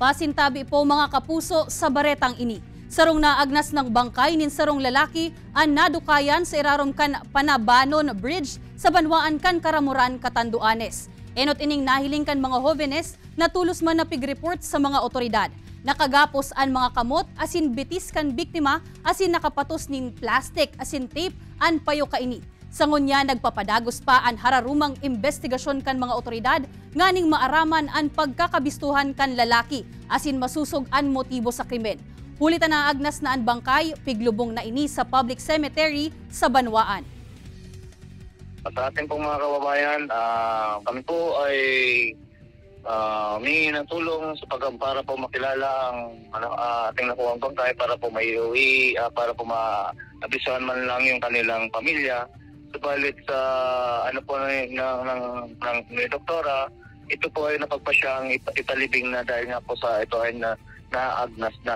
Pasintabi po mga kapuso sa baretang ini. Sarong naagnas ng bangkay nin sarong lalaki ang nadukayan sa irarom kan Panabanon Bridge sa Banwaan kan Karamuran, Catanduanes. Enot ining nahiling kan mga hovenes na tulos man napig-report sa mga otoridad. Nakagapos ang mga kamot asin bitis kan biktima asin nakapatos ning plastic asin tape an payo kaini. Sangon niya nagpapadagos pa ang hararumang investigasyon kan mga otoridad nganing maaraman ang pagkakabistuhan kan lalaki asin masusog ang motibo sa krimen. Hulitan na agnas na ang bangkay piglubong na ini sa public cemetery sa Banwaan. Sa ating pong mga kababayan, kami po ay humingi ng tulong para po makilala ang ating nakuhang bangkay para po maiuwi, para po maabisahan man lang yung kanilang pamilya. Subalit sa ng doktora, ito po ay napagpasyang italibing na dahil nga po sa ito ay naagnas na.